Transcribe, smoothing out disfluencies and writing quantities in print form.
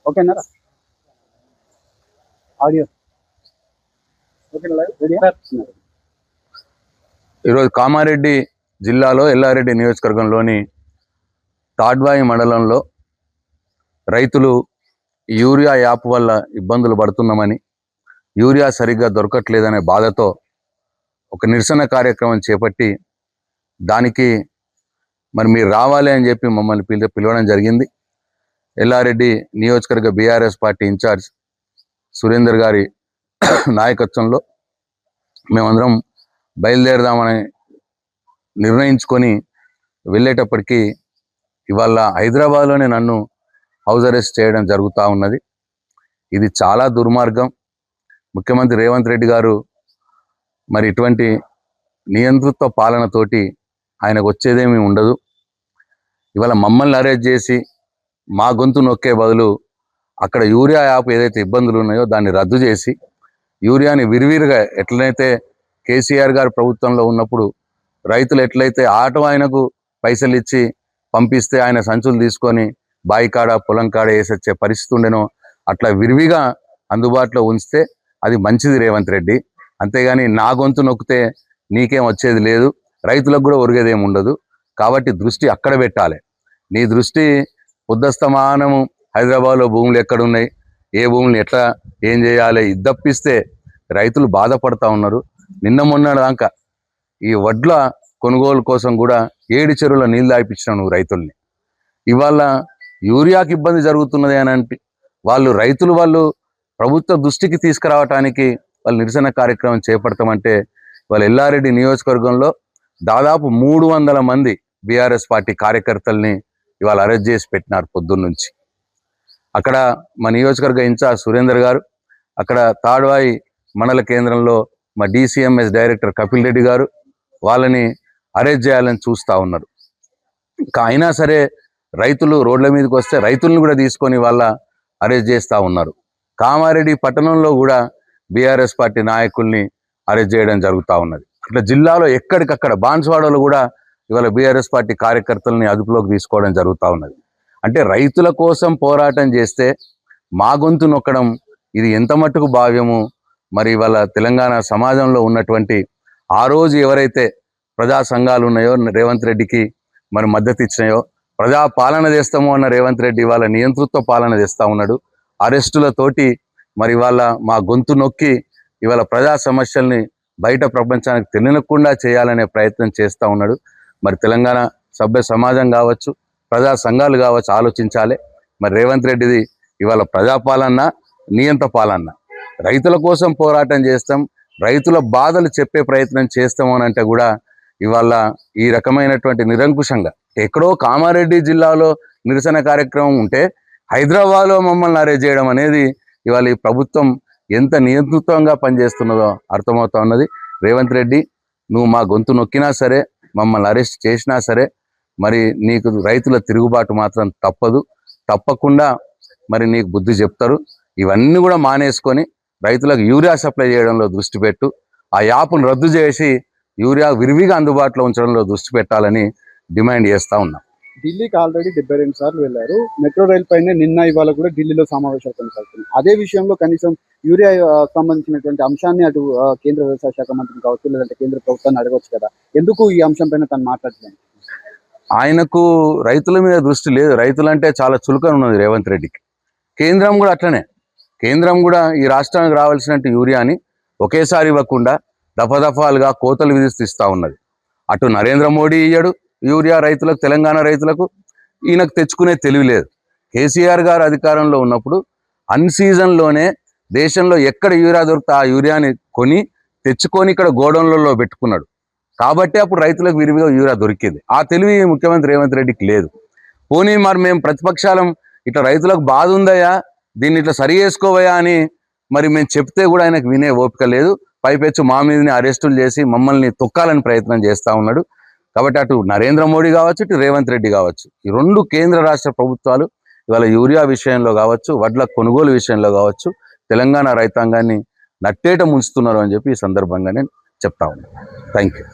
ఓకేనా ఆడియో ఈరోజు కామారెడ్డి జిల్లాలో ఎల్లారెడ్డి నియోజకవర్గంలోని తాడ్వాయి మండలంలో రైతులు యూరియా యాప్ వల్ల ఇబ్బందులు పడుతున్నామని, యూరియా సరిగ్గా దొరకట్లేదనే బాధతో ఒక నిరసన కార్యక్రమం చేపట్టి దానికి మరి మీరు రావాలి అని చెప్పి మమ్మల్ని పిలవడం జరిగింది. ఎల్లారెడ్డి నియోజకవర్గ బీఆర్ఎస్ పార్టీ ఇన్ఛార్జ్ సురేందర్ గారి నాయకత్వంలో మేమందరం బయలుదేరదామని నిర్ణయించుకొని వెళ్ళేటప్పటికీ ఇవాళ హైదరాబాద్లోనే నన్ను హౌస్ అరెస్ట్ చేయడం జరుగుతూ ఉన్నది. ఇది చాలా దుర్మార్గం. ముఖ్యమంత్రి రేవంత్ రెడ్డి గారు మరి ఇటువంటి నియంతృత్వ పాలనతోటి ఆయనకు వచ్చేదేమీ ఉండదు. ఇవాళ మమ్మల్ని అరెస్ట్ చేసి మా గొంతు నొక్కే బదులు అక్కడ యూరియా యాప్ ఏదైతే ఇబ్బందులు ఉన్నాయో దాన్ని రద్దు చేసి యూరియాని విరివిరిగా ఎట్లయితే కేసీఆర్ గారు ప్రభుత్వంలో ఉన్నప్పుడు రైతులు ఎట్లయితే ఆటో ఆయనకు పైసలు ఇచ్చి పంపిస్తే ఆయన సంచులు తీసుకొని బాయి కాడ పొలం కాడ వేసొచ్చే పరిస్థితి ఉండేనో అట్లా విరివిగా అందుబాటులో ఉంచితే అది మంచిది రేవంత్ రెడ్డి. అంతేగాని నా గొంతు నొక్కితే నీకేం వచ్చేది లేదు, రైతులకు కూడా ఒరిగేదేమి ఉండదు. కాబట్టి దృష్టి అక్కడ పెట్టాలి. నీ దృష్టి ఉద్దస్తమానము హైదరాబాద్లో భూములు ఎక్కడున్నాయి, ఏ భూములు ఎట్లా ఏం చేయాలి ఇద్దప్పిస్తే రైతులు బాధపడతా ఉన్నారు. నిన్న మొన్న దాకా ఈ వడ్ల కొనుగోలు కోసం కూడా 7 చెరువుల నీళ్ళు దాయిపించినావు నువ్వు రైతుల్ని. ఇవాళ యూరియాకి ఇబ్బంది జరుగుతున్నది అని రైతులు ప్రభుత్వ దృష్టికి తీసుకురావటానికి వాళ్ళు నిరసన కార్యక్రమం చేపడతామంటే వాళ్ళ ఎల్లారెడ్డి నియోజకవర్గంలో దాదాపు 300 మంది బీఆర్ఎస్ పార్టీ కార్యకర్తల్ని ఇవాళ అరెస్ట్ చేసి పెట్టినారు పొద్దున్నుంచి. అక్కడ మా నియోజకవర్గ ఇన్ఛార్జ్ సురేందర్ గారు, అక్కడ తాడ్వాయి మండల కేంద్రంలో మా DCMS డైరెక్టర్ కపిల్ రెడ్డి గారు వాళ్ళని అరెస్ట్ చేయాలని చూస్తూ ఉన్నారు. అయినా సరే రైతులు రోడ్ల మీదకి వస్తే రైతులను కూడా తీసుకొని వాళ్ళ అరెస్ట్ చేస్తూ ఉన్నారు. కామారెడ్డి పట్టణంలో కూడా బీఆర్ఎస్ పార్టీ నాయకుల్ని అరెస్ట్ చేయడం జరుగుతూ ఉన్నది. అట్లా జిల్లాలో ఎక్కడికక్కడ బాన్స్వాడలో కూడా ఇవాళ బీఆర్ఎస్ పార్టీ కార్యకర్తలని అదుపులోకి తీసుకోవడం జరుగుతూ ఉన్నది. అంటే రైతుల కోసం పోరాటం చేస్తే మా గొంతు నొక్కడం ఇది ఎంత మట్టుకు భావ్యము. మరి ఇవాళ తెలంగాణ సమాజంలో ఉన్నటువంటి ఆ రోజు ఎవరైతే ప్రజా సంఘాలు ఉన్నాయో రేవంత్ రెడ్డికి మరి మద్దతు ఇచ్చినాయో, ప్రజా పాలన చేస్తామో అన్న రేవంత్ రెడ్డి ఇవాళ నియంతృత్వ పాలన చేస్తూ ఉన్నాడు. అరెస్టులతోటి మరి ఇవాళ మా గొంతు నొక్కి ఇవాళ ప్రజా సమస్యల్ని బయట ప్రపంచానికి తెలియకుండా చేయాలనే ప్రయత్నం చేస్తూ ఉన్నాడు. మరి తెలంగాణ సభ్య సమాజం కావచ్చు, ప్రజా సంఘాలు కావచ్చు ఆలోచించాలి. మరి రేవంత్ రెడ్డిది ఇవాళ ప్రజాపాలన నియంత పాలన. రైతుల కోసం పోరాటం చేస్తాం, రైతుల బాధలు చెప్పే ప్రయత్నం చేస్తాము అని అంటే కూడా ఇవాళ ఈ రకమైనటువంటి నిరంకుశంగా ఎక్కడో కామారెడ్డి జిల్లాలో నిరసన కార్యక్రమం ఉంటే హైదరాబాద్లో మమ్మల్ని అరెస్ట్ చేయడం అనేది ఇవాళ ఈ ప్రభుత్వం ఎంత నియంతృత్వంగా పనిచేస్తున్నదో అర్థమవుతా ఉన్నది. రేవంత్ రెడ్డి, నువ్వు మా గొంతు నొక్కినా సరే, మమ్మల్ని అరెస్ట్ చేసినా సరే, మరి నీకు రైతుల తిరుగుబాటు మాత్రం తప్పదు. తప్పకుండా మరి నీకు బుద్ధి చెప్తారు. ఇవన్నీ కూడా మానేసుకొని రైతులకు యూరియా సప్లై చేయడంలో దృష్టి పెట్టు. ఆ యాప్ను రద్దు చేసి యూరియా విరివిగా అందుబాటులో ఉంచడంలో దృష్టి పెట్టాలని డిమాండ్ చేస్తూ ఉన్నాం. ఢిల్లీకి ఆల్రెడీ 72 సార్లు వెళ్ళారు. మెట్రో రైల్ పైన నిన్న ఇవాళ కూడా ఢిల్లీలో సమావేశాలు కొనసాగుతున్నాయి. అదే విషయంలో కనీసం యూరియా సంబంధించినటువంటి అంశాన్ని అటు కేంద్ర వ్యవసాయ శాఖ మంత్రిని కావచ్చు, లేదంటే కేంద్ర ప్రభుత్వాన్ని అడగవచ్చు కదా. ఎందుకు ఈ అంశం పైన తను మాట్లాడుతున్నాను? ఆయనకు రైతుల మీద దృష్టి లేదు. రైతులంటే చాలా చులకన ఉన్నది రేవంత్ రెడ్డికి. కేంద్రం కూడా అట్లనే. కేంద్రం కూడా ఈ రాష్ట్రానికి రావాల్సినట్టు యూరియాని ఒకేసారి ఇవ్వకుండా దఫాలుగా కోతలు విధిస్తూ ఉన్నది. అటు నరేంద్ర మోడీ ఇయ్యడు యూరియా రైతులకు, తెలంగాణ రైతులకు. ఈయనకు తెచ్చుకునే తెలివి లేదు. కేసీఆర్ గారు అధికారంలో ఉన్నప్పుడు అన్ సీజన్లోనే దేశంలో ఎక్కడ యూరియా దొరికితే ఆ యూరియాని తెచ్చుకొని ఇక్కడ గోడౌన్లలో పెట్టుకున్నాడు. కాబట్టి అప్పుడు రైతులకు విరివిగా యూరియా దొరికింది. ఆ తెలివి ముఖ్యమంత్రి రేవంత్ రెడ్డికి లేదు. పోనీ మరి మేము ప్రతిపక్షాలం ఇట్లా రైతులకు బాధ ఉందయ్యా, దీన్ని ఇట్లా సరి చేసుకోవయా అని మరి మేము చెప్తే కూడా ఆయనకు వినే ఓపిక లేదు. పైపెచ్చు మా మీదని అరెస్టులు చేసి మమ్మల్ని తొక్కాలని ప్రయత్నం చేస్తూ ఉన్నాడు. కాబట్టి అటు నరేంద్ర మోడీ కావచ్చు, ఇటు రేవంత్ రెడ్డి కావచ్చు, ఈ 2 కేంద్ర రాష్ట్ర ప్రభుత్వాలు ఇవాళ యూరియా విషయంలో కావచ్చు, వడ్ల కొనుగోలు విషయంలో కావచ్చు, తెలంగాణ రైతాంగాన్ని నట్టేట ముంచుతున్నారు అని చెప్పి ఈ సందర్భంగా నేను చెప్తా ఉన్నాను. Thank you.